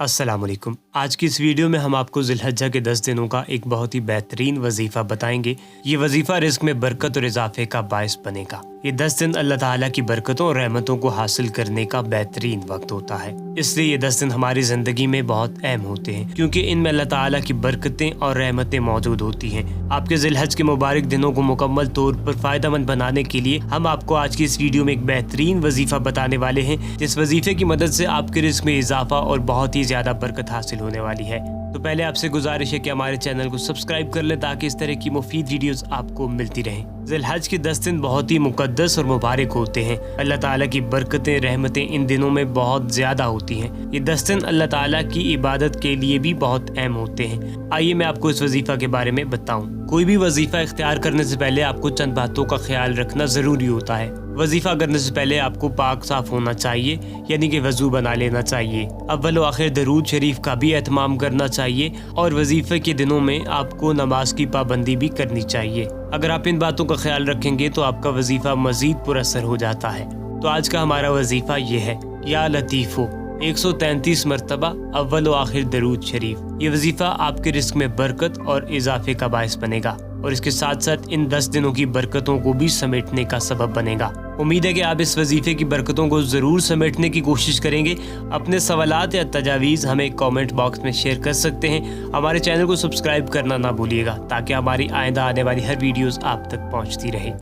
अस्सलाम वालेकुम। आज की इस वीडियो में हम आपको ज़िलहज्जा के 10 दिनों का एक बहुत ही बेहतरीन वजीफ़ा बताएंगे। ये वजीफ़ा रिज़्क़ में बरकत और इजाफे का बायस बनेगा। ये 10 दिन अल्लाह ताला की बरकतों और रहमतों को हासिल करने का बेहतरीन वक्त होता है, इसलिए ये 10 दिन हमारी ज़िंदगी में बहुत अहम होते हैं, क्योंकि इनमें अल्लाह ताला की बरकतें और रहमतें मौजूद होती हैं। आपके ज़िलहज के मुबारक दिनों को मुकम्मल तौर पर फ़ायदेमंद बनाने के लिए हम आपको आज की इस वीडियो में एक बेहतरीन वजीफ़ा बताने वाले हैं, जिस वजीफ़े की मदद से आपके रिज़्क़ में इजाफा और बहुत ही ज़्यादा बरकत हासिल होने वाली है। तो पहले आपसे गुजारिश है कि हमारे चैनल को सब्सक्राइब कर लें ताकि इस तरह की मुफीद वीडियोस आपको मिलती रहें। ज़िलहज के 10 दिन बहुत ही मुकद्दस और मुबारक होते हैं। अल्लाह ताला की बरकतें रहमतें इन दिनों में बहुत ज़्यादा होती हैं। ये 10 दिन अल्लाह ताला की इबादत के लिए भी बहुत अहम होते हैं। आइए मैं आपको इस वजीफ़ा के बारे में बताऊँ। कोई भी वजीफ़ा इख्तियार करने से पहले आपको चंद बातों का ख्याल रखना ज़रूरी होता है। वजीफ़ा करने से पहले आपको पाक साफ होना चाहिए, यानी कि वज़ू बना लेना चाहिए। अव्वल व आखिर दरूद शरीफ का भी एहतमाम करना चाहिए और वजीफ़े के दिनों में आपको नमाज की पाबंदी भी करनी चाहिए। अगर आप इन बातों का ख्याल रखेंगे तो आपका वजीफ़ा मज़ीद पुरअसर हो जाता है। तो आज का हमारा वजीफ़ा ये है, या लतीफ़ो 133 मरतबा अव्वल व आखिर दरूद शरीफ। ये वजीफ़ा आपके रिज़्क़ में बरकत और इजाफे का बायस बनेगा और इसके साथ साथ इन 10 दिनों की बरकतों को भी समेटने का सबब बनेगा। उम्मीद है कि आप इस वजीफ़े की बरकतों को ज़रूर समेटने की कोशिश करेंगे। अपने सवालात या तजावीज़ हमें कमेंट बॉक्स में शेयर कर सकते हैं। हमारे चैनल को सब्सक्राइब करना ना भूलिएगा ताकि हमारी आइंदा आने वाली हर वीडियोज़ आप तक पहुँचती रहे।